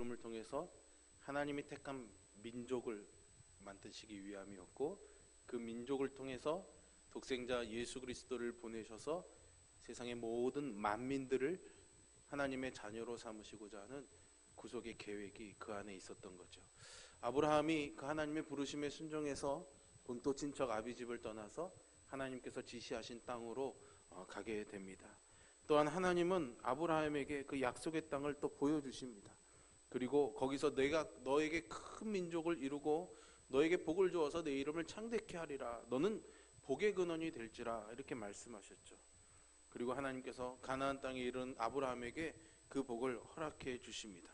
죽음을 통해서 하나님이 택한 민족을 만드시기 위함이었고, 그 민족을 통해서 독생자 예수 그리스도를 보내셔서 세상의 모든 만민들을 하나님의 자녀로 삼으시고자 하는 구속의 계획이 그 안에 있었던 거죠. 아브라함이 그 하나님의 부르심에 순종해서 본토 친척 아비집을 떠나서 하나님께서 지시하신 땅으로 가게 됩니다. 또한 하나님은 아브라함에게 그 약속의 땅을 또 보여주십니다. 그리고 거기서 내가 너에게 큰 민족을 이루고 너에게 복을 주어서 내 이름을 창대케 하리라. 너는 복의 근원이 될지라. 이렇게 말씀하셨죠. 그리고 하나님께서 가나안 땅에 이른 아브라함에게 그 복을 허락해 주십니다.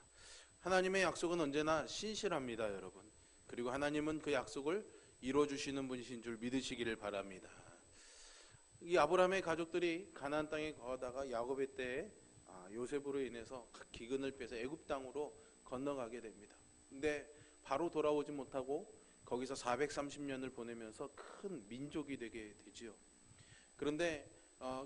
하나님의 약속은 언제나 신실합니다, 여러분. 그리고 하나님은 그 약속을 이루어주시는 분이신 줄 믿으시기를 바랍니다. 이 아브라함의 가족들이 가나안 땅에 거하다가 야곱의 때에 요셉으로 인해서 기근을 피해서 애굽 땅으로 건너가게 됩니다. 근데 바로 돌아오지 못하고 거기서 430년을 보내면서 큰 민족이 되게 되지요. 그런데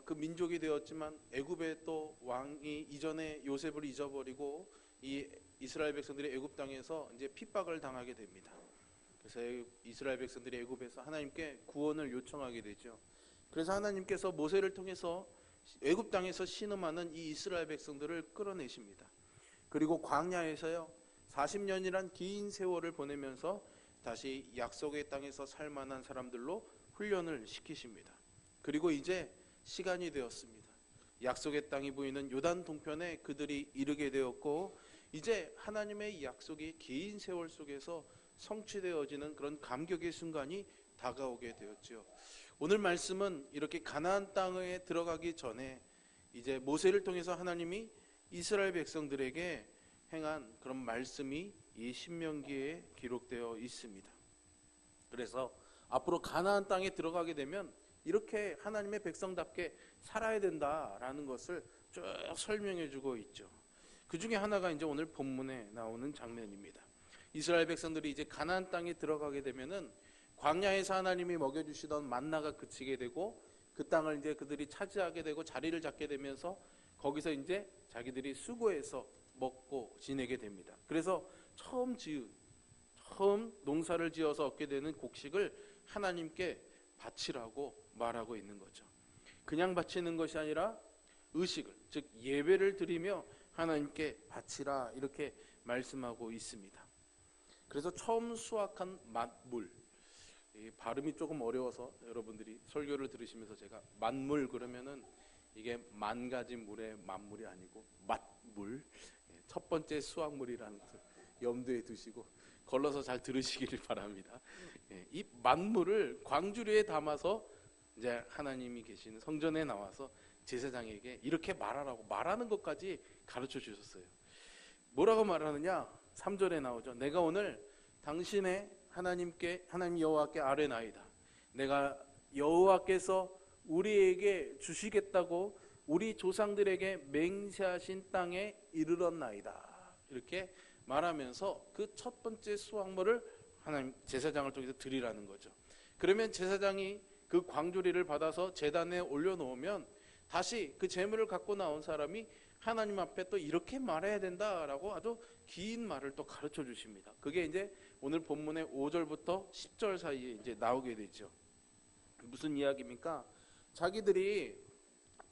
그 민족이 되었지만 애굽의 또 왕이 이전에 요셉을 잊어버리고 이 이스라엘 백성들이 애굽 땅에서 이제 핍박을 당하게 됩니다. 그래서 이스라엘 백성들이 애굽에서 하나님께 구원을 요청하게 되죠. 그래서 하나님께서 모세를 통해서 애굽 땅에서 신음하는 이 이스라엘 백성들을 끌어내십니다. 그리고 광야에서요 40년이란 긴 세월을 보내면서 다시 약속의 땅에서 살만한 사람들로 훈련을 시키십니다. 그리고 이제 시간이 되었습니다. 약속의 땅이 보이는 요단 동편에 그들이 이르게 되었고, 이제 하나님의 약속이 긴 세월 속에서 성취되어지는 그런 감격의 순간이 다가오게 되었죠. 오늘 말씀은 이렇게 가나안 땅에 들어가기 전에 이제 모세를 통해서 하나님이 이스라엘 백성들에게 행한 그런 말씀이 이 신명기에 기록되어 있습니다. 그래서 앞으로 가나안 땅에 들어가게 되면 이렇게 하나님의 백성답게 살아야 된다라는 것을 쭉 설명해 주고 있죠. 그 중에 하나가 이제 오늘 본문에 나오는 장면입니다. 이스라엘 백성들이 이제 가나안 땅에 들어가게 되면은 광야에서 하나님이 먹여주시던 만나가 그치게 되고 그 땅을 이제 그들이 차지하게 되고 자리를 잡게 되면서 거기서 이제 자기들이 수고해서 먹고 지내게 됩니다. 그래서 처음 농사를 지어서 얻게 되는 곡식을 하나님께 바치라고 말하고 있는 거죠. 그냥 바치는 것이 아니라 의식을, 즉 예배를 드리며 하나님께 바치라 이렇게 말씀하고 있습니다. 그래서 처음 수확한 만물, 이 발음이 조금 어려워서 여러분들이 설교를 들으시면서 제가 만물 그러면은 이게 만 가지 물의 만물이 아니고 맛물, 첫 번째 수확물이라는 것을 염두에 두시고 걸러서 잘 들으시기를 바랍니다. 이 만물을 광주리에 담아서 이제 하나님이 계시는 성전에 나와서 제사장에게 이렇게 말하라고 말하는 것까지 가르쳐 주셨어요. 뭐라고 말하느냐? 3절에 나오죠. 내가 오늘 당신의 하나님 여호와께 아뢰나이다. 내가 여호와께서 우리에게 주시겠다고 우리 조상들에게 맹세하신 땅에 이르렀나이다. 이렇게 말하면서 그 첫 번째 수확물을 하나님 제사장을 통해서 드리라는 거죠. 그러면 제사장이 그 광주리를 받아서 제단에 올려놓으면 다시 그 제물을 갖고 나온 사람이 하나님 앞에 또 이렇게 말해야 된다라고 아주 긴 말을 또 가르쳐 주십니다. 그게 이제 오늘 본문의 5절부터 10절 사이에 이제 나오게 되죠. 무슨 이야기입니까? 자기들이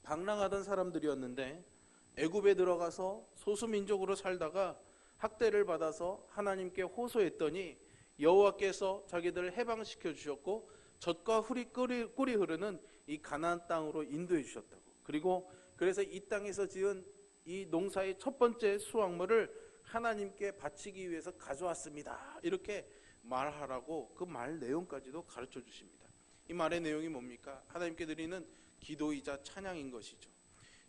방랑하던 사람들이었는데 애굽에 들어가서 소수민족으로 살다가 학대를 받아서 하나님께 호소했더니 여호와께서 자기들을 해방시켜 주셨고 젖과 꿀이 흐르는 이 가나안 땅으로 인도해 주셨다고. 그리고 그래서 이 땅에서 지은 이 농사의 첫 번째 수확물을 하나님께 바치기 위해서 가져왔습니다. 이렇게 말하라고 그 말 내용까지도 가르쳐 주십니다. 이 말의 내용이 뭡니까? 하나님께 드리는 기도이자 찬양인 것이죠.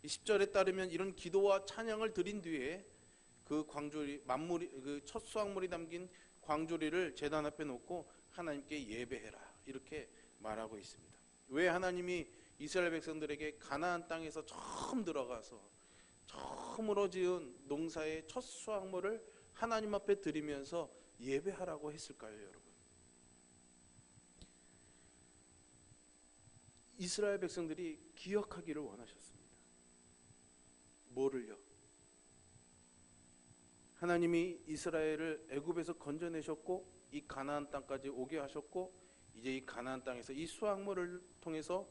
이 10절에 따르면 이런 기도와 찬양을 드린 뒤에 그 광주리 만물이 그 첫 수확물이 담긴 광주리를 제단 앞에 놓고 하나님께 예배해라 이렇게 말하고 있습니다. 왜 하나님이 이스라엘 백성들에게 가나안 땅에서 처음 들어가서 처음으로 지은 농사의 첫 수확물을 하나님 앞에 드리면서 예배하라고 했을까요, 여러분? 이스라엘 백성들이 기억하기를 원하셨습니다. 뭐를요? 하나님이 이스라엘을 애굽에서 건져내셨고 이 가나안 땅까지 오게 하셨고 이제 이 가나안 땅에서 이 수확물을 통해서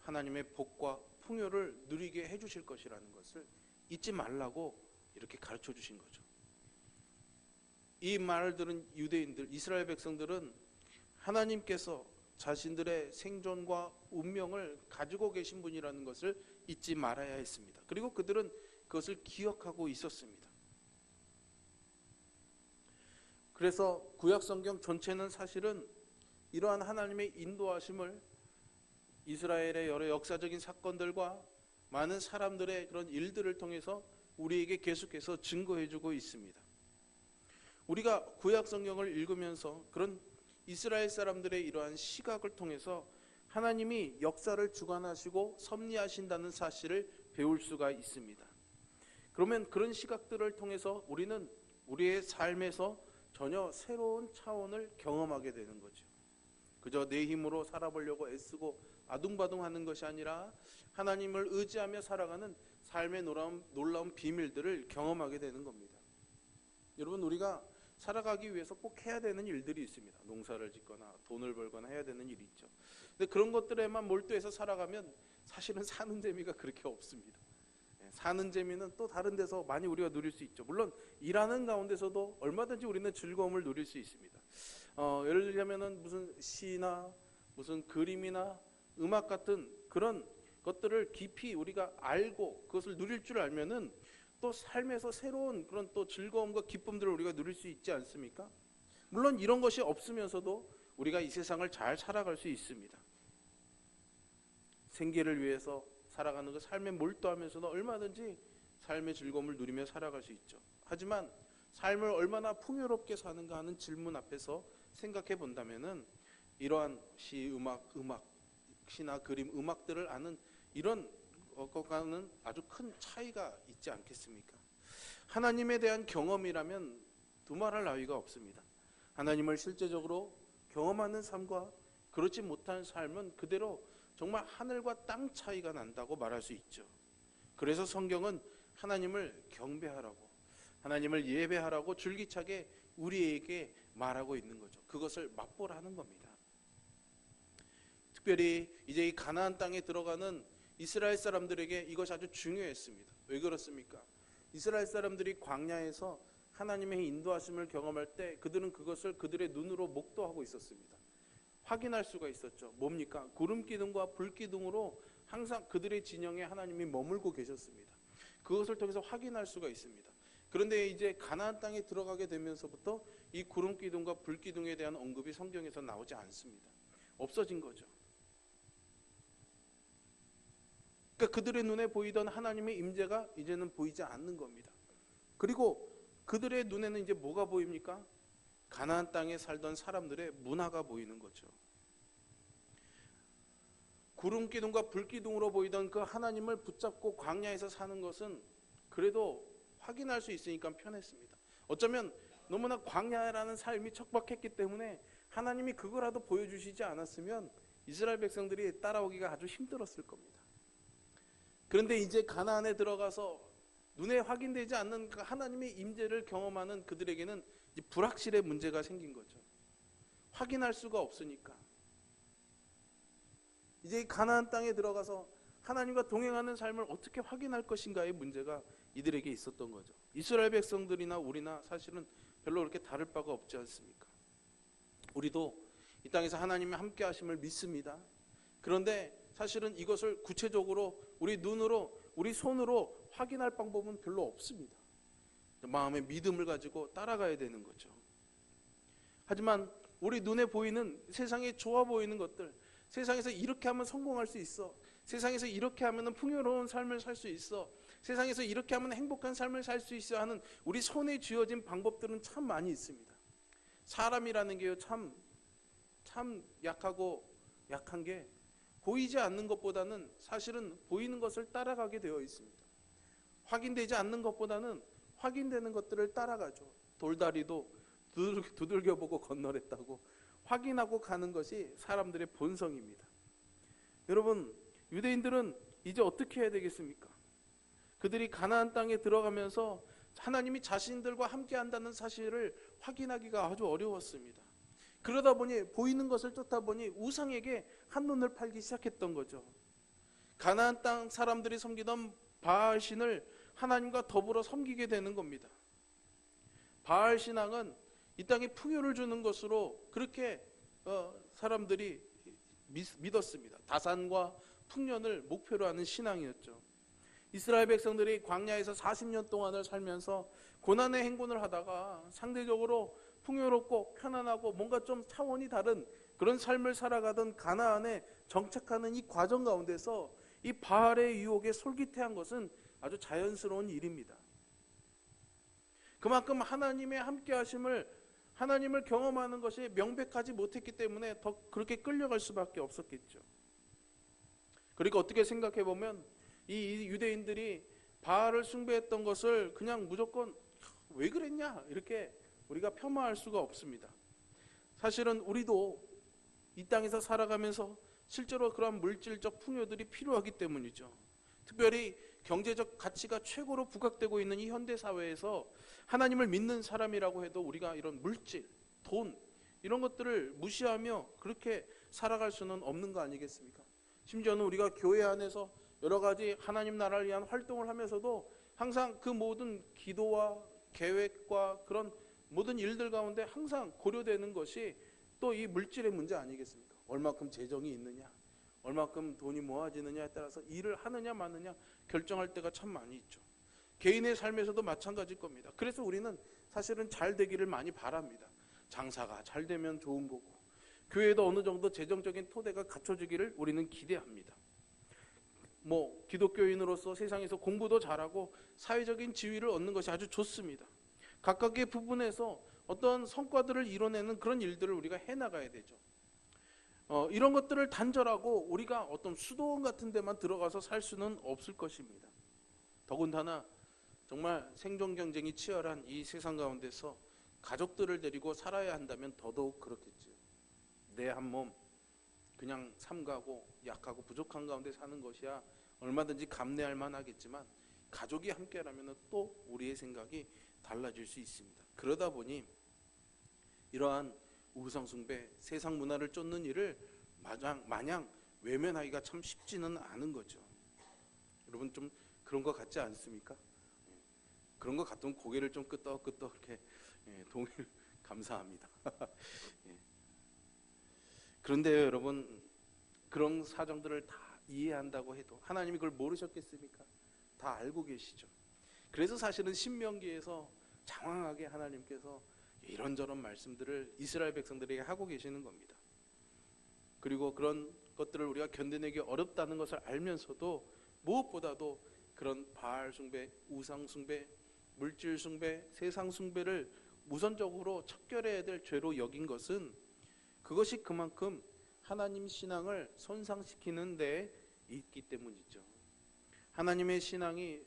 하나님의 복과 풍요를 누리게 해주실 것이라는 것을 잊지 말라고 이렇게 가르쳐 주신 거죠. 이 말을 들은 유대인들, 이스라엘 백성들은 하나님께서 자신들의 생존과 운명을 가지고 계신 분이라는 것을 잊지 말아야 했습니다. 그리고 그들은 그것을 기억하고 있었습니다. 그래서 구약성경 전체는 사실은 이러한 하나님의 인도하심을 이스라엘의 여러 역사적인 사건들과 많은 사람들의 그런 일들을 통해서 우리에게 계속해서 증거해주고 있습니다. 우리가 구약성경을 읽으면서 그런 이스라엘 사람들의 이러한 시각을 통해서 하나님이 역사를 주관하시고 섭리하신다는 사실을 배울 수가 있습니다. 그러면 그런 시각들을 통해서 우리는 우리의 삶에서 전혀 새로운 차원을 경험하게 되는 거죠. 그저 내 힘으로 살아보려고 애쓰고 아둥바둥하는 것이 아니라 하나님을 의지하며 살아가는 삶의 놀라운 비밀들을 경험하게 되는 겁니다. 여러분, 우리가 살아가기 위해서 꼭 해야 되는 일들이 있습니다. 농사를 짓거나 돈을 벌거나 해야 되는 일이 있죠. 근데 그런 것들에만 몰두해서 살아가면 사실은 사는 재미가 그렇게 없습니다. 사는 재미는 또 다른 데서 많이 우리가 누릴 수 있죠. 물론 일하는 가운데서도 얼마든지 우리는 즐거움을 누릴 수 있습니다. 예를 들자면은 무슨 시나 무슨 그림이나 음악 같은 그런 것들을 깊이 우리가 알고 그것을 누릴 줄 알면은 또 삶에서 새로운 그런 또 즐거움과 기쁨들을 우리가 누릴 수 있지 않습니까? 물론 이런 것이 없으면서도 우리가 이 세상을 잘 살아갈 수 있습니다. 생계를 위해서 살아가는 것, 삶에 몰두하면서도 얼마든지 삶의 즐거움을 누리며 살아갈 수 있죠. 하지만 삶을 얼마나 풍요롭게 사는가 하는 질문 앞에서 생각해 본다면은 이러한 시나 그림, 음악들을 아는 이런 것과는 아주 큰 차이가 있지 않겠습니까? 하나님에 대한 경험이라면 두말할 나위가 없습니다. 하나님을 실제적으로 경험하는 삶과 그렇지 못한 삶은 그대로 정말 하늘과 땅 차이가 난다고 말할 수 있죠. 그래서 성경은 하나님을 경배하라고, 하나님을 예배하라고 줄기차게 우리에게 말하고 있는 거죠. 그것을 맛보라는 겁니다. 특별히 이제 이 가나안 땅에 들어가는 이스라엘 사람들에게 이것이 아주 중요했습니다. 왜 그렇습니까? 이스라엘 사람들이 광야에서 하나님의 인도하심을 경험할 때 그들은 그것을 그들의 눈으로 목도하고 있었습니다. 확인할 수가 있었죠. 뭡니까? 구름 기둥과 불 기둥으로 항상 그들의 진영에 하나님이 머물고 계셨습니다. 그것을 통해서 확인할 수가 있습니다. 그런데 이제 가나안 땅에 들어가게 되면서부터 이 구름 기둥과 불 기둥에 대한 언급이 성경에서 나오지 않습니다. 없어진 거죠. 그러니까 그들의 눈에 보이던 하나님의 임재가 이제는 보이지 않는 겁니다. 그리고 그들의 눈에는 이제 뭐가 보입니까? 가나안 땅에 살던 사람들의 문화가 보이는 거죠. 구름 기둥과 불 기둥으로 보이던 그 하나님을 붙잡고 광야에서 사는 것은 그래도 확인할 수 있으니까 편했습니다. 어쩌면 너무나 광야라는 삶이 척박했기 때문에 하나님이 그거라도 보여주시지 않았으면 이스라엘 백성들이 따라오기가 아주 힘들었을 겁니다. 그런데 이제 가나안에 들어가서 눈에 확인되지 않는 그 하나님의 임재를 경험하는 그들에게는 이제 불확실의 문제가 생긴 거죠. 확인할 수가 없으니까. 이제 가나안 땅에 들어가서 하나님과 동행하는 삶을 어떻게 확인할 것인가의 문제가 이들에게 있었던 거죠. 이스라엘 백성들이나 우리나 사실은 별로 그렇게 다를 바가 없지 않습니까? 우리도 이 땅에서 하나님의 함께 하심을 믿습니다. 그런데 사실은 이것을 구체적으로 우리 눈으로, 우리 손으로 확인할 방법은 별로 없습니다. 마음의 믿음을 가지고 따라가야 되는 거죠. 하지만 우리 눈에 보이는 세상에 좋아 보이는 것들, 세상에서 이렇게 하면 성공할 수 있어, 세상에서 이렇게 하면 풍요로운 삶을 살 수 있어, 세상에서 이렇게 하면 행복한 삶을 살 수 있어 하는 우리 손에 쥐어진 방법들은 참 많이 있습니다. 사람이라는 게요, 참 약한 게 보이지 않는 것보다는 사실은 보이는 것을 따라가게 되어 있습니다. 확인되지 않는 것보다는 확인되는 것들을 따라가죠. 돌다리도 두들겨보고 건너랬다고 확인하고 가는 것이 사람들의 본성입니다. 여러분, 유대인들은 이제 어떻게 해야 되겠습니까? 그들이 가나안 땅에 들어가면서 하나님이 자신들과 함께 한다는 사실을 확인하기가 아주 어려웠습니다. 그러다 보니 보이는 것을 쫓다 보니 우상에게 한눈을 팔기 시작했던 거죠. 가나안 땅 사람들이 섬기던 바알 신을 하나님과 더불어 섬기게 되는 겁니다. 바알 신앙은 이 땅에 풍요를 주는 것으로 그렇게 사람들이 믿었습니다. 다산과 풍년을 목표로 하는 신앙이었죠. 이스라엘 백성들이 광야에서 40년 동안을 살면서 고난의 행군을 하다가 상대적으로 풍요롭고 편안하고 뭔가 좀 차원이 다른 그런 삶을 살아가던 가나안에 정착하는 이 과정 가운데서 이 바알의 유혹에 솔깃해한 것은 아주 자연스러운 일입니다. 그만큼 하나님의 함께 하심을, 하나님을 경험하는 것이 명백하지 못했기 때문에 더 그렇게 끌려갈 수밖에 없었겠죠. 그러니까 어떻게 생각해 보면 이 유대인들이 바알을 숭배했던 것을 그냥 무조건 왜 그랬냐 이렇게 우리가 폄하할 수가 없습니다. 사실은 우리도 이 땅에서 살아가면서 실제로 그런 물질적 풍요들이 필요하기 때문이죠. 특별히 경제적 가치가 최고로 부각되고 있는 이 현대 사회에서 하나님을 믿는 사람이라고 해도 우리가 이런 물질, 돈 이런 것들을 무시하며 그렇게 살아갈 수는 없는 거 아니겠습니까? 심지어는 우리가 교회 안에서 여러 가지 하나님 나라를 위한 활동을 하면서도 항상 그 모든 기도와 계획과 그런 모든 일들 가운데 항상 고려되는 것이 또 이 물질의 문제 아니겠습니까? 얼마큼 재정이 있느냐, 얼마큼 돈이 모아지느냐에 따라서 일을 하느냐 마느냐 결정할 때가 참 많이 있죠. 개인의 삶에서도 마찬가지일 겁니다. 그래서 우리는 사실은 잘 되기를 많이 바랍니다. 장사가 잘 되면 좋은 거고, 교회도 어느 정도 재정적인 토대가 갖춰지기를 우리는 기대합니다. 기독교인으로서 세상에서 공부도 잘하고 사회적인 지위를 얻는 것이 아주 좋습니다. 각각의 부분에서 어떤 성과들을 이뤄내는 그런 일들을 우리가 해나가야 되죠. 이런 것들을 단절하고 우리가 어떤 수도원 같은 데만 들어가서 살 수는 없을 것입니다. 더군다나 정말 생존 경쟁이 치열한 이 세상 가운데서 가족들을 데리고 살아야 한다면 더더욱 그렇겠죠. 내 한 몸 그냥 삼가고 약하고 부족한 가운데 사는 것이야 얼마든지 감내할 만하겠지만 가족이 함께라면 또 우리의 생각이 달라질 수 있습니다. 그러다 보니 이러한 우상숭배, 세상 문화를 쫓는 일을 마냥 외면하기가 참 쉽지는 않은 거죠. 여러분 좀 그런 것 같지 않습니까? 그런 것 같으면 고개를 좀 끄덕끄덕 이렇게 동의 감사합니다. 그런데요, 여러분, 그런 사정들을 다 이해한다고 해도 하나님이 그걸 모르셨겠습니까? 다 알고 계시죠. 그래서 사실은 신명기에서 장황하게 하나님께서 이런저런 말씀들을 이스라엘 백성들에게 하고 계시는 겁니다. 그리고 그런 것들을 우리가 견뎌내기 어렵다는 것을 알면서도 무엇보다도 그런 바알 숭배, 우상 숭배, 물질 숭배, 세상 숭배를 우선적으로 척결해야 될 죄로 여긴 것은 그것이 그만큼 하나님 신앙을 손상시키는 데 있기 때문이죠. 하나님의 신앙이,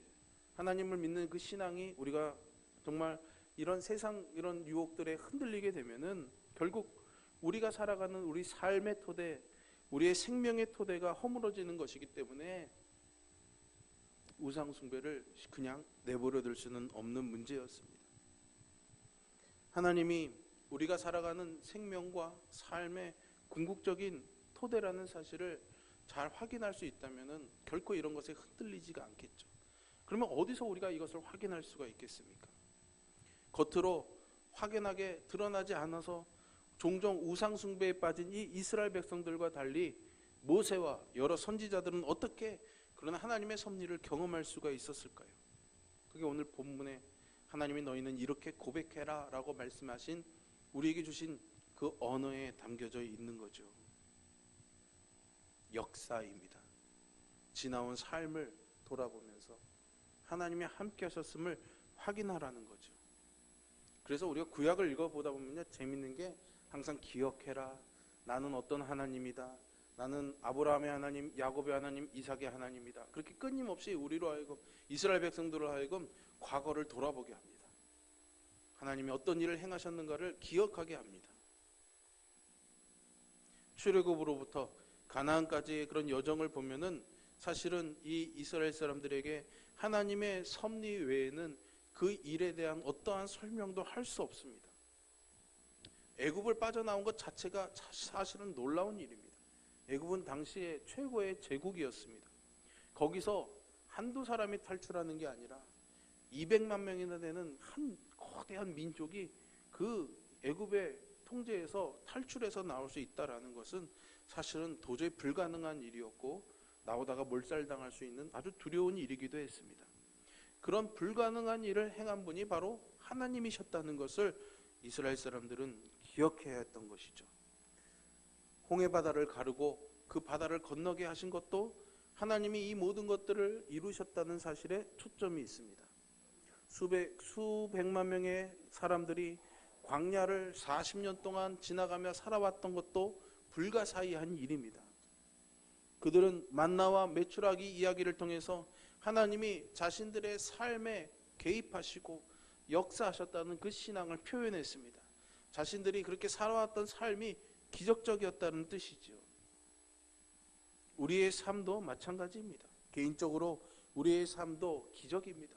하나님을 믿는 그 신앙이 우리가 정말 이런 세상 이런 유혹들에 흔들리게 되면은 결국 우리가 살아가는 우리 삶의 토대, 우리의 생명의 토대가 허물어지는 것이기 때문에 우상 숭배를 그냥 내버려 둘 수는 없는 문제였습니다. 하나님이 우리가 살아가는 생명과 삶의 궁극적인 토대라는 사실을 잘 확인할 수 있다면은 결코 이런 것에 흔들리지가 않겠죠. 그러면 어디서 우리가 이것을 확인할 수가 있겠습니까? 겉으로 확연하게 드러나지 않아서 종종 우상 숭배에 빠진 이 이스라엘 백성들과 달리 모세와 여러 선지자들은 어떻게 그런 하나님의 섭리를 경험할 수가 있었을까요? 그게 오늘 본문에 하나님이 너희는 이렇게 고백해라 라고 말씀하신 우리에게 주신 그 언어에 담겨져 있는 거죠. 역사입니다. 지나온 삶을 돌아보면서 하나님이 함께 하셨음을 확인하라는 거죠. 그래서 우리가 구약을 읽어보다 보면 재밌는 게 항상 기억해라. 나는 어떤 하나님이다. 나는 아브라함의 하나님, 야곱의 하나님, 이삭의 하나님이다. 그렇게 끊임없이 우리로 하여금 이스라엘 백성들로 하여금 과거를 돌아보게 합니다. 하나님이 어떤 일을 행하셨는가를 기억하게 합니다. 출애굽으로부터 가나안까지의 그런 여정을 보면은 사실은 이 이스라엘 사람들에게 하나님의 섭리 외에는 그 일에 대한 어떠한 설명도 할 수 없습니다. 애굽을 빠져나온 것 자체가 사실은 놀라운 일입니다. 애굽은 당시에 최고의 제국이었습니다. 거기서 한두 사람이 탈출하는 게 아니라 200만 명이나 되는 한 거대한 민족이 그 애굽의 통제에서 탈출해서 나올 수 있다라는 것은 사실은 도저히 불가능한 일이었고, 나오다가 몰살당할 수 있는 아주 두려운 일이기도 했습니다. 그런 불가능한 일을 행한 분이 바로 하나님이셨다는 것을 이스라엘 사람들은 기억해야 했던 것이죠. 홍해 바다를 가르고 그 바다를 건너게 하신 것도 하나님이 이 모든 것들을 이루셨다는 사실에 초점이 있습니다. 수백만 명의 사람들이 광야를 40년 동안 지나가며 살아왔던 것도 불가사의한 일입니다. 그들은 만나와 메추라기 이야기를 통해서 하나님이 자신들의 삶에 개입하시고 역사하셨다는 그 신앙을 표현했습니다. 자신들이 그렇게 살아왔던 삶이 기적적이었다는 뜻이죠. 우리의 삶도 마찬가지입니다. 개인적으로 우리의 삶도 기적입니다.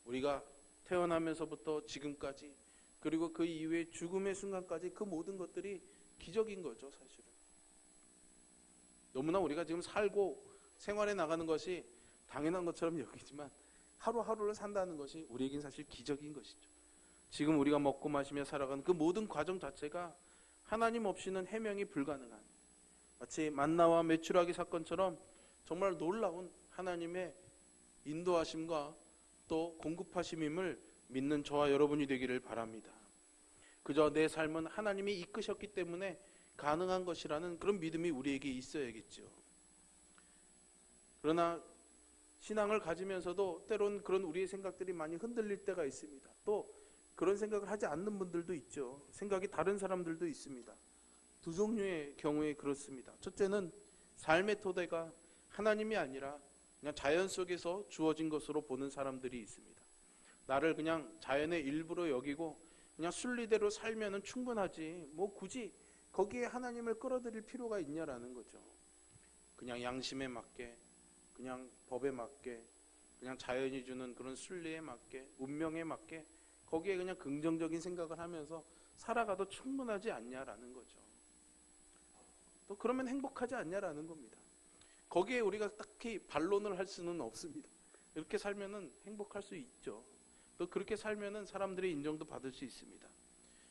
우리가 태어나면서부터 지금까지, 그리고 그 이후에 죽음의 순간까지 그 모든 것들이 기적인 거죠. 사실은 너무나 우리가 지금 살고 생활해 나가는 것이 당연한 것처럼 여기지만 하루하루를 산다는 것이 우리에겐 사실 기적인 것이죠. 지금 우리가 먹고 마시며 살아가는 그 모든 과정 자체가 하나님 없이는 해명이 불가능한, 마치 만나와 메추라기 사건처럼 정말 놀라운 하나님의 인도하심과 또 공급하심임을 믿는 저와 여러분이 되기를 바랍니다. 그저 내 삶은 하나님이 이끄셨기 때문에 가능한 것이라는 그런 믿음이 우리에게 있어야겠죠. 그러나 신앙을 가지면서도 때론 그런 우리의 생각들이 많이 흔들릴 때가 있습니다. 또 그런 생각을 하지 않는 분들도 있죠. 생각이 다른 사람들도 있습니다. 두 종류의 경우에 그렇습니다. 첫째는 삶의 토대가 하나님이 아니라 그냥 자연 속에서 주어진 것으로 보는 사람들이 있습니다. 나를 그냥 자연의 일부로 여기고 그냥 순리대로 살면은 충분하지, 뭐 굳이 거기에 하나님을 끌어들일 필요가 있냐라는 거죠. 그냥 양심에 맞게, 그냥 법에 맞게, 그냥 자연이 주는 그런 순리에 맞게, 운명에 맞게 거기에 그냥 긍정적인 생각을 하면서 살아가도 충분하지 않냐라는 거죠. 또 그러면 행복하지 않냐라는 겁니다. 거기에 우리가 딱히 반론을 할 수는 없습니다. 이렇게 살면은 행복할 수 있죠. 또 그렇게 살면은 사람들의 인정도 받을 수 있습니다.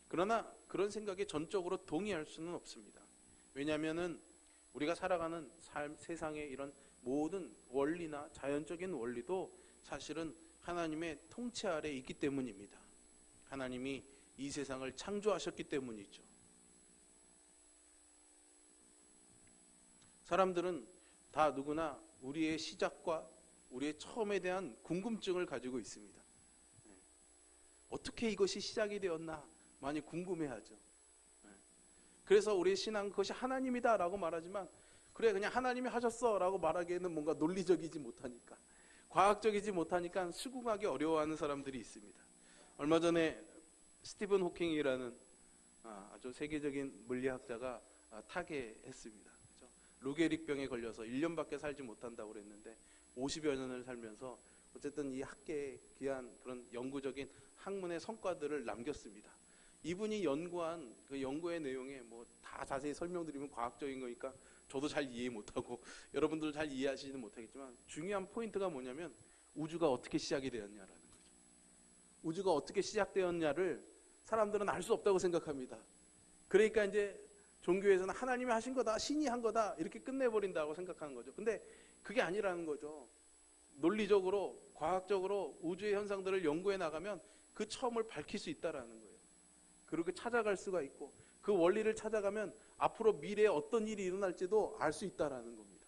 그러나 그런 생각에 전적으로 동의할 수는 없습니다. 왜냐하면은 우리가 살아가는 세상의 이런 모든 원리나 자연적인 원리도 사실은 하나님의 통치 아래 있기 때문입니다. 하나님이 이 세상을 창조하셨기 때문이죠. 사람들은 다 누구나 우리의 시작과 우리의 처음에 대한 궁금증을 가지고 있습니다. 어떻게 이것이 시작이 되었나 많이 궁금해하죠. 그래서 우리 신앙 그것이 하나님이다 라고 말하지만, 그래 그냥 하나님이 하셨어 라고 말하기에는 뭔가 논리적이지 못하니까, 과학적이지 못하니까 수긍하기 어려워하는 사람들이 있습니다. 얼마 전에 스티븐 호킹이라는 아주 세계적인 물리학자가 타계했습니다. 그렇죠? 루게릭병에 걸려서 1년밖에 살지 못한다고 그랬는데 50여 년을 살면서 어쨌든 이 학계에 귀한 그런 영구적인 학문의 성과들을 남겼습니다. 이분이 연구한 그 연구의 내용에 뭐 다 자세히 설명드리면 과학적인 거니까 저도 잘 이해 못하고 여러분들 잘 이해하시지는 못하겠지만, 중요한 포인트가 뭐냐면 우주가 어떻게 시작이 되었냐라는 거죠. 우주가 어떻게 시작되었냐를 사람들은 알 수 없다고 생각합니다. 그러니까 이제 종교에서는 하나님이 하신 거다, 신이 한 거다 이렇게 끝내버린다고 생각하는 거죠. 근데 그게 아니라는 거죠. 논리적으로 과학적으로 우주의 현상들을 연구해 나가면 그 처음을 밝힐 수 있다라는 거예요. 그렇게 찾아갈 수가 있고, 그 원리를 찾아가면 앞으로 미래에 어떤 일이 일어날지도 알 수 있다라는 겁니다.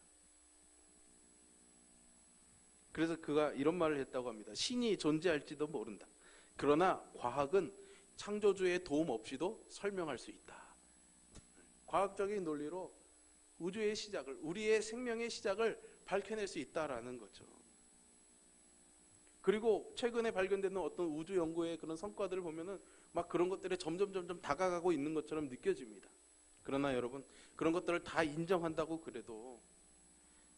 그래서 그가 이런 말을 했다고 합니다. 신이 존재할지도 모른다. 그러나 과학은 창조주의 도움 없이도 설명할 수 있다. 과학적인 논리로 우주의 시작을, 우리의 생명의 시작을 밝혀낼 수 있다라는 거죠. 그리고 최근에 발견되는 어떤 우주 연구의 그런 성과들을 보면은 막 그런 것들에 점점 다가가고 있는 것처럼 느껴집니다. 그러나 여러분, 그런 것들을 다 인정한다고 그래도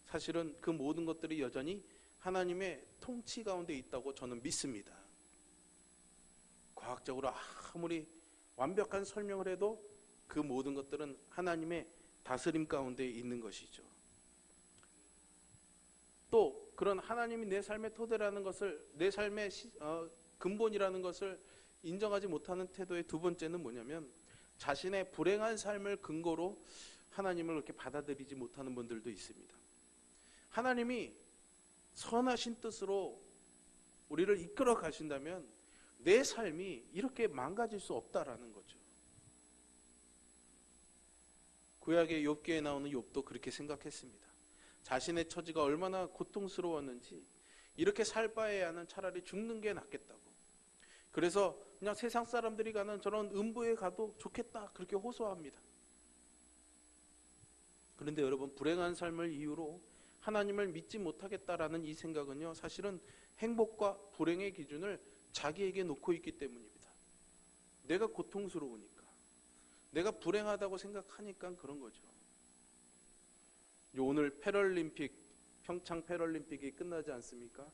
사실은 그 모든 것들이 여전히 하나님의 통치 가운데 있다고 저는 믿습니다. 과학적으로 아무리 완벽한 설명을 해도 그 모든 것들은 하나님의 다스림 가운데 있는 것이죠. 또 그런 하나님이 내 삶의 토대라는 것을, 내 삶의 근본이라는 것을 인정하지 못하는 태도의 두 번째는 뭐냐면, 자신의 불행한 삶을 근거로 하나님을 그렇게 받아들이지 못하는 분들도 있습니다. 하나님이 선하신 뜻으로 우리를 이끌어 가신다면 내 삶이 이렇게 망가질 수 없다라는 거죠. 구약의 욥기에 나오는 욥도 그렇게 생각했습니다. 자신의 처지가 얼마나 고통스러웠는지, 이렇게 살 바에야는 차라리 죽는 게 낫겠다고, 그래서 그냥 세상 사람들이 가는 저런 음부에 가도 좋겠다, 그렇게 호소합니다. 그런데 여러분, 불행한 삶을 이유로 하나님을 믿지 못하겠다라는 이 생각은요, 사실은 행복과 불행의 기준을 자기에게 놓고 있기 때문입니다. 내가 고통스러우니까, 내가 불행하다고 생각하니까 그런 거죠. 오늘 패럴림픽, 평창 패럴림픽이 끝나지 않습니까?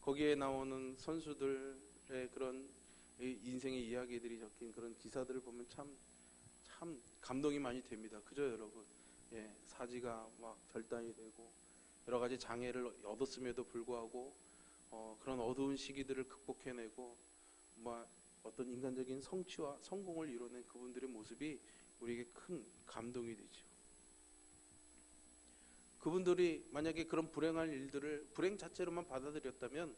거기에 나오는 선수들의 그런 인생의 이야기들이 적힌 그런 기사들을 보면 참 감동이 많이 됩니다. 그죠, 여러분? 사지가 막 절단이 되고 여러 가지 장애를 얻었음에도 불구하고 그런 어두운 시기들을 극복해내고 어떤 인간적인 성취와 성공을 이뤄낸 그분들의 모습이 우리에게 큰 감동이 되죠. 그분들이 만약에 그런 불행한 일들을 불행 자체로만 받아들였다면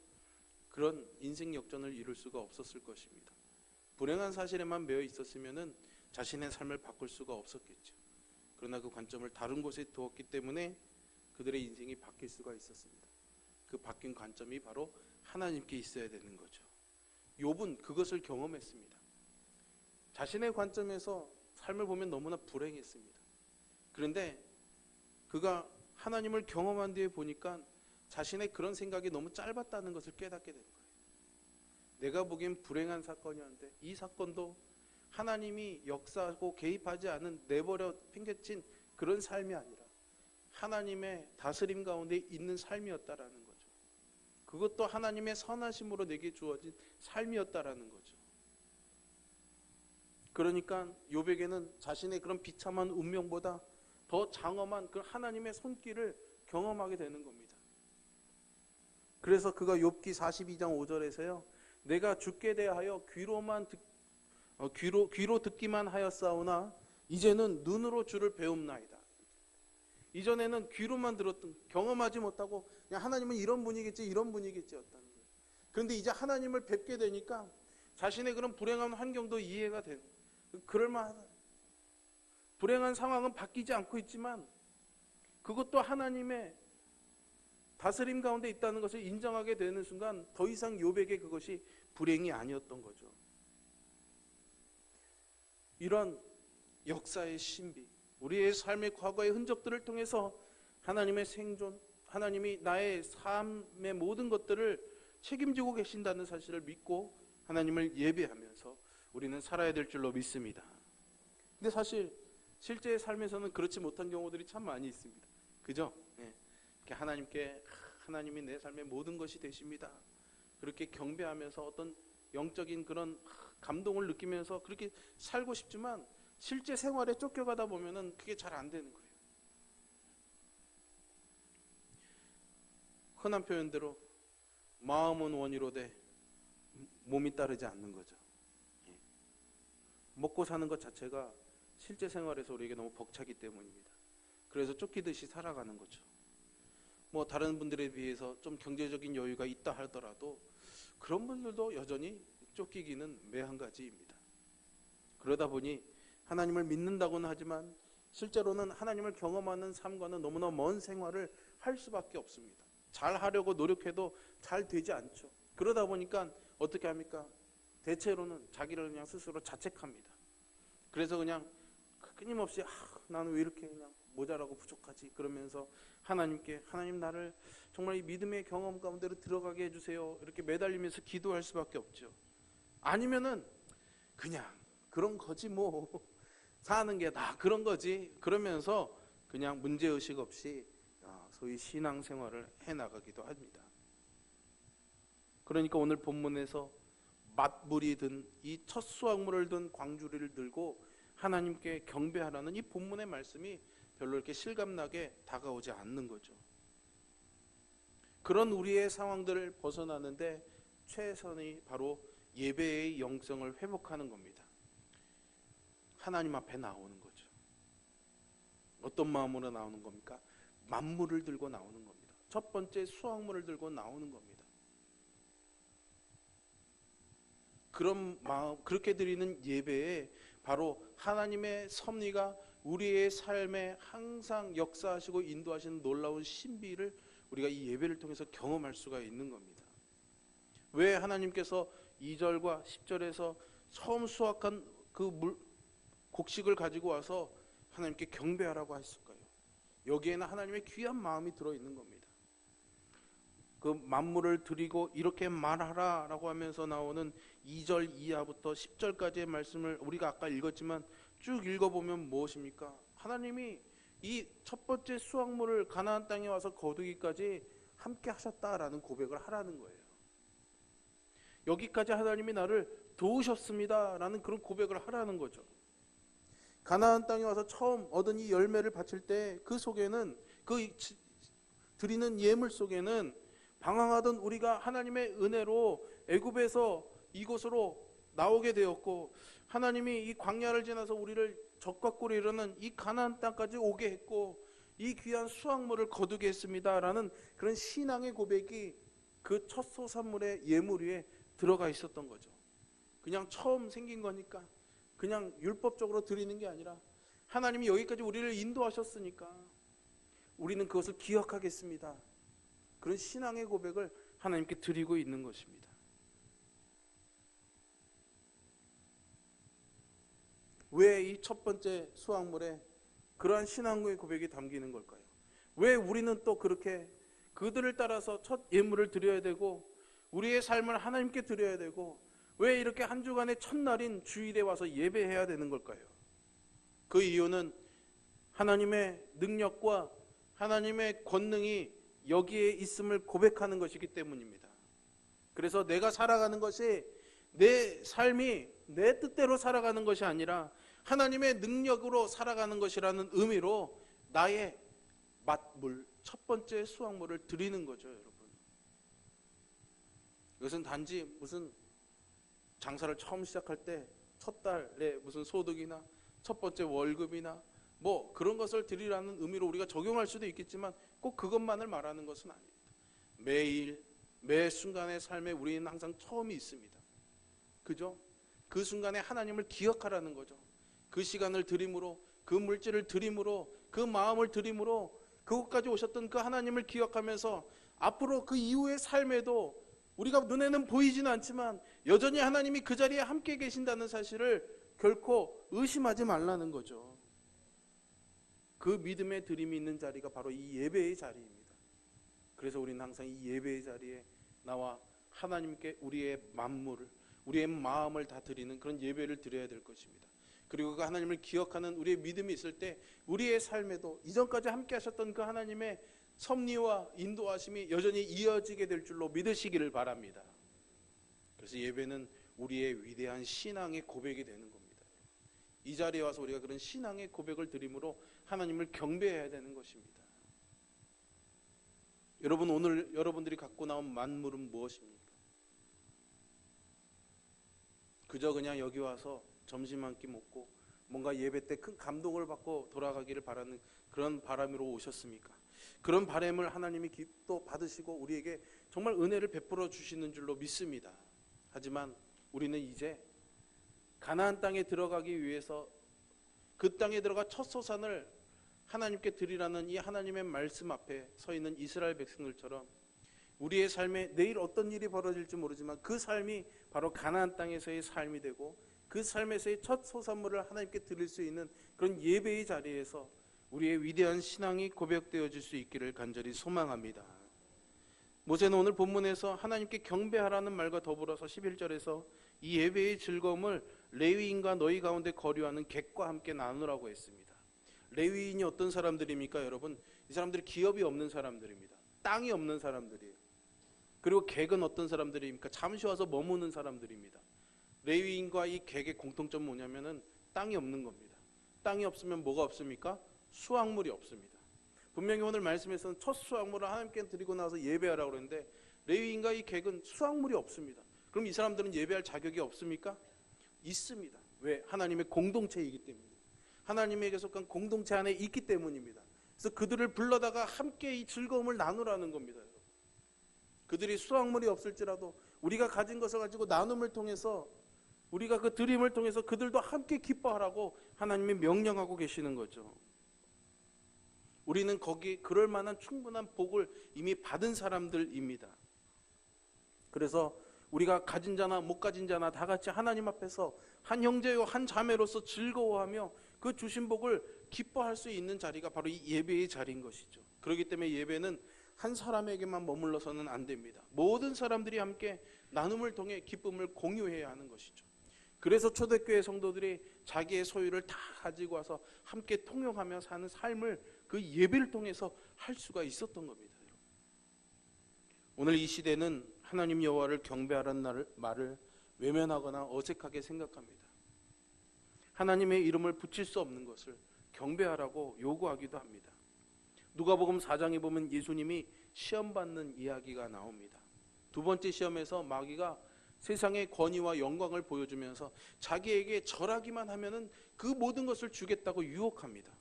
그런 인생 역전을 이룰 수가 없었을 것입니다. 불행한 사실에만 매여 있었으면 자신의 삶을 바꿀 수가 없었겠죠. 그러나 그 관점을 다른 곳에 두었기 때문에 그들의 인생이 바뀔 수가 있었습니다. 그 바뀐 관점이 바로 하나님께 있어야 되는 거죠. 욥은 그것을 경험했습니다. 자신의 관점에서 삶을 보면 너무나 불행했습니다. 그런데 그가 하나님을 경험한 뒤에 보니까 자신의 그런 생각이 너무 짧았다는 것을 깨닫게 된 거예요. 내가 보기엔 불행한 사건이었는데 이 사건도 하나님이 역사하고 개입하지 않은 내버려 팽개친 그런 삶이 아니라 하나님의 다스림 가운데 있는 삶이었다라는 거죠. 그것도 하나님의 선하심으로 내게 주어진 삶이었다라는 거죠. 그러니까 욥에게는 자신의 그런 비참한 운명보다 더 장엄한 그 하나님의 손길을 경험하게 되는 겁니다. 그래서 그가 욥기 42장 5절에서요, 내가 주께 대하여 귀로 듣기만 하였사오나 이제는 눈으로 주를 배움나이다. 이전에는 귀로만 들었던, 경험하지 못하고 그냥 하나님은 이런 분이겠지 이런 분이겠지였다는 거예요. 그런데 이제 하나님을 뵙게 되니까 자신의 그런 불행한 환경도 이해가 되는, 그럴만하다. 불행한 상황은 바뀌지 않고 있지만 그것도 하나님의 다스림 가운데 있다는 것을 인정하게 되는 순간 더 이상 욥에게 그것이 불행이 아니었던 거죠. 이런 역사의 신비, 우리의 삶의 과거의 흔적들을 통해서 하나님의 생존, 하나님이 나의 삶의 모든 것들을 책임지고 계신다는 사실을 믿고 하나님을 예배하면서 우리는 살아야 될 줄로 믿습니다. 근데 사실 실제 삶에서는 그렇지 못한 경우들이 참 많이 있습니다. 그죠? 이렇게 하나님이 내 삶의 모든 것이 되십니다. 그렇게 경배하면서 어떤 영적인 그런 감동을 느끼면서 그렇게 살고 싶지만 실제 생활에 쫓겨가다 보면은 그게 잘 안 되는 거예요. 흔한 표현대로 마음은 원이로되 몸이 따르지 않는 거죠. 먹고 사는 것 자체가 실제 생활에서 우리에게 너무 벅차기 때문입니다. 그래서 쫓기듯이 살아가는 거죠. 다른 분들에 비해서 좀 경제적인 여유가 있다 하더라도 그런 분들도 여전히 쫓기기는 매한가지입니다. 그러다 보니 하나님을 믿는다고는 하지만 실제로는 하나님을 경험하는 삶과는 너무나 먼 생활을 할 수밖에 없습니다. 잘 하려고 노력해도 잘 되지 않죠. 그러다 보니까 어떻게 합니까? 대체로는 자기를 그냥 스스로 자책합니다. 그래서 그냥 끊임없이 나는 왜 이렇게 그냥 모자라고 부족하지? 그러면서 하나님 나를 정말 이 믿음의 경험 가운데로 들어가게 해주세요. 이렇게 매달리면서 기도할 수밖에 없죠. 아니면은 그냥 그런 거지 뭐 사는 게 다 그런 거지 그러면서 그냥 문제의식 없이 소위 신앙생활을 해나가기도 합니다. 그러니까 오늘 본문에서 맛물이 든 이 첫 수확물을 든 광주리를 들고 하나님께 경배하라는 이 본문의 말씀이 별로 이렇게 실감나게 다가오지 않는 거죠. 그런 우리의 상황들을 벗어나는데 최선이 바로 예배의 영성을 회복하는 겁니다. 하나님 앞에 나오는 거죠. 어떤 마음으로 나오는 겁니까? 만물을 들고 나오는 겁니다. 첫 번째 수확물을 들고 나오는 겁니다. 그런 마음, 그렇게 드리는 예배에 바로 하나님의 섭리가 우리의 삶에 항상 역사하시고 인도하시는 놀라운 신비를 우리가 이 예배를 통해서 경험할 수가 있는 겁니다. 왜 하나님께서 2절과 10절에서 처음 수확한 그 곡식을 가지고 와서 하나님께 경배하라고 했을까요? 여기에는 하나님의 귀한 마음이 들어있는 겁니다. 그 만물을 드리고 이렇게 말하라 라고 하면서 나오는 2절 이하부터 10절까지의 말씀을 우리가 아까 읽었지만 쭉 읽어보면 무엇입니까? 하나님이 이 첫 번째 수확물을 가나안 땅에 와서 거두기까지 함께 하셨다라는 고백을 하라는 거예요. 여기까지 하나님이 나를 도우셨습니다 라는 그런 고백을 하라는 거죠. 가나안 땅에 와서 처음 얻은 이 열매를 바칠 때 그 속에는, 그 드리는 예물 속에는 방황하던 우리가 하나님의 은혜로 애굽에서 이곳으로 나오게 되었고, 하나님이 이 광야를 지나서 우리를 적과 꿀이 이르는 이 가나안 땅까지 오게 했고, 이 귀한 수확물을 거두게 했습니다 라는 그런 신앙의 고백이 그 첫 소산물의 예물 위에 들어가 있었던 거죠. 그냥 처음 생긴 거니까 그냥 율법적으로 드리는 게 아니라 하나님이 여기까지 우리를 인도하셨으니까 우리는 그것을 기억하겠습니다. 그런 신앙의 고백을 하나님께 드리고 있는 것입니다. 왜 이 첫 번째 수확물에 그러한 신앙의 고백이 담기는 걸까요? 왜 우리는 또 그렇게 그들을 따라서 첫 예물을 드려야 되고 우리의 삶을 하나님께 드려야 되고 왜 이렇게 한 주간의 첫날인 주일에 와서 예배해야 되는 걸까요? 그 이유는 하나님의 능력과 하나님의 권능이 여기에 있음을 고백하는 것이기 때문입니다. 그래서 내가 살아가는 것이 내 삶이 내 뜻대로 살아가는 것이 아니라 하나님의 능력으로 살아가는 것이라는 의미로 나의 맛물, 첫 번째 수확물을 드리는 거죠, 여러분. 이것은 단지 무슨 장사를 처음 시작할 때 첫 달에 무슨 소득이나 첫 번째 월급이나 뭐 그런 것을 드리라는 의미로 우리가 적용할 수도 있겠지만 꼭 그것만을 말하는 것은 아닙니다. 매일 매 순간의 삶에 우리는 항상 처음이 있습니다. 그죠? 그 순간에 하나님을 기억하라는 거죠. 그 시간을 드림으로, 그 물질을 드림으로, 그 마음을 드림으로 그곳까지 오셨던 그 하나님을 기억하면서 앞으로 그 이후의 삶에도 우리가 눈에는 보이지는 않지만 여전히 하나님이 그 자리에 함께 계신다는 사실을 결코 의심하지 말라는 거죠. 그 믿음의 드림이 있는 자리가 바로 이 예배의 자리입니다. 그래서 우리는 항상 이 예배의 자리에 나와 하나님께 우리의 만물을, 우리의 마음을 다 드리는 그런 예배를 드려야 될 것입니다. 그리고 그 하나님을 기억하는 우리의 믿음이 있을 때 우리의 삶에도 이전까지 함께 하셨던 그 하나님의 섭리와 인도하심이 여전히 이어지게 될 줄로 믿으시기를 바랍니다. 그래서 예배는 우리의 위대한 신앙의 고백이 되는 겁니다. 이 자리에 와서 우리가 그런 신앙의 고백을 드림으로 하나님을 경배해야 되는 것입니다. 여러분, 오늘 여러분들이 갖고 나온 만물은 무엇입니까? 그저 그냥 여기 와서 점심 한 끼 먹고 뭔가 예배 때 큰 감동을 받고 돌아가기를 바라는 그런 바람으로 오셨습니까? 그런 바람을 하나님이 또 받으시고 우리에게 정말 은혜를 베풀어 주시는 줄로 믿습니다. 하지만 우리는 이제 가나안 땅에 들어가기 위해서 그 땅에 들어가 첫 소산을 하나님께 드리라는 이 하나님의 말씀 앞에 서 있는 이스라엘 백성들처럼 우리의 삶에 내일 어떤 일이 벌어질지 모르지만 그 삶이 바로 가나안 땅에서의 삶이 되고 그 삶에서의 첫 소산물을 하나님께 드릴 수 있는 그런 예배의 자리에서 우리의 위대한 신앙이 고백되어질 수 있기를 간절히 소망합니다. 모세는 오늘 본문에서 하나님께 경배하라는 말과 더불어서 11절에서 이 예배의 즐거움을 레위인과 너희 가운데 거류하는 객과 함께 나누라고 했습니다. 레위인이 어떤 사람들입니까, 여러분? 이 사람들이 기업이 없는 사람들입니다. 땅이 없는 사람들이에요. 그리고 객은 어떤 사람들입니까? 잠시 와서 머무는 사람들입니다. 레위인과 이 객의 공통점 뭐냐면은 땅이 없는 겁니다. 땅이 없으면 뭐가 없습니까? 수확물이 없습니다. 분명히 오늘 말씀에서는 첫 수확물을 하나님께 드리고 나서 예배하라고 그러는데 레위인과 이 객은 수확물이 없습니다. 그럼 이 사람들은 예배할 자격이 없습니까? 있습니다. 왜? 하나님의 공동체이기 때문입니다. 하나님에게 속한 공동체 안에 있기 때문입니다. 그래서 그들을 불러다가 함께 이 즐거움을 나누라는 겁니다. 그들이 수확물이 없을지라도 우리가 가진 것을 가지고 나눔을 통해서, 우리가 그 드림을 통해서 그들도 함께 기뻐하라고 하나님이 명령하고 계시는 거죠. 우리는 거기 그럴 만한 충분한 복을 이미 받은 사람들입니다. 그래서 우리가 가진 자나 못 가진 자나 다 같이 하나님 앞에서 한 형제요 한 자매로서 즐거워하며 그 주신 복을 기뻐할 수 있는 자리가 바로 이 예배의 자리인 것이죠. 그렇기 때문에 예배는 한 사람에게만 머물러서는 안 됩니다. 모든 사람들이 함께 나눔을 통해 기쁨을 공유해야 하는 것이죠. 그래서 초대교회 성도들이 자기의 소유를 다 가지고 와서 함께 통용하며 사는 삶을 그 예배를 통해서 할 수가 있었던 겁니다. 오늘 이 시대는 하나님 여호와를 경배하라는 말을 외면하거나 어색하게 생각합니다. 하나님의 이름을 붙일 수 없는 것을 경배하라고 요구하기도 합니다. 누가복음 4장에 보면 예수님이 시험받는 이야기가 나옵니다. 두 번째 시험에서 마귀가 세상의 권위와 영광을 보여주면서 자기에게 절하기만 하면은 그 모든 것을 주겠다고 유혹합니다.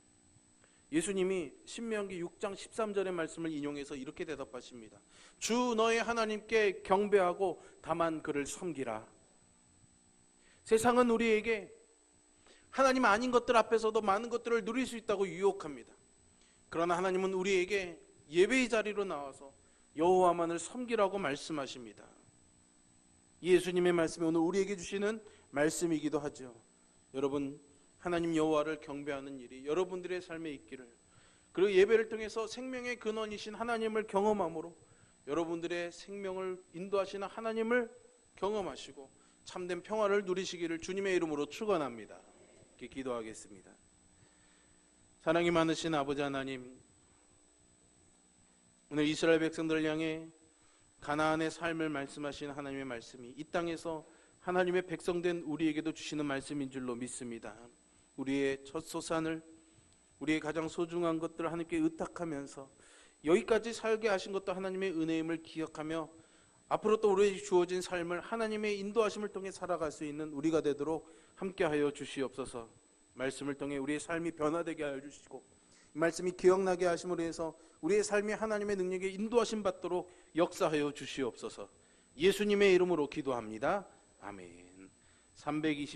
예수님이 신명기 6장 13절의 말씀을 인용해서 이렇게 대답하십니다. 주 너의 하나님께 경배하고 다만 그를 섬기라. 세상은 우리에게 하나님 아닌 것들 앞에서도 많은 것들을 누릴 수 있다고 유혹합니다. 그러나 하나님은 우리에게 예배의 자리로 나와서 여호와만을 섬기라고 말씀하십니다. 예수님의 말씀이 오늘 우리에게 주시는 말씀이기도 하죠. 여러분, 하나님 여호와를 경배하는 일이 여러분들의 삶에 있기를, 그리고 예배를 통해서 생명의 근원이신 하나님을 경험함으로 여러분들의 생명을 인도하시는 하나님을 경험하시고 참된 평화를 누리시기를 주님의 이름으로 축원합니다. 이렇게 기도하겠습니다. 사랑이 많으신 아버지 하나님, 오늘 이스라엘 백성들을 향해 가나안의 삶을 말씀하신 하나님의 말씀이 이 땅에서 하나님의 백성된 우리에게도 주시는 말씀인 줄로 믿습니다. 우리의 첫 소산을, 우리의 가장 소중한 것들을 하나님께 의탁하면서 여기까지 살게 하신 것도 하나님의 은혜임을 기억하며 앞으로 또 우리에게 주어진 삶을 하나님의 인도하심을 통해 살아갈 수 있는 우리가 되도록 함께하여 주시옵소서. 말씀을 통해 우리의 삶이 변화되게 하여 주시고 이 말씀이 기억나게 하심으로 해서 우리의 삶이 하나님의 능력에 인도하심 받도록 역사하여 주시옵소서. 예수님의 이름으로 기도합니다. 아멘. 320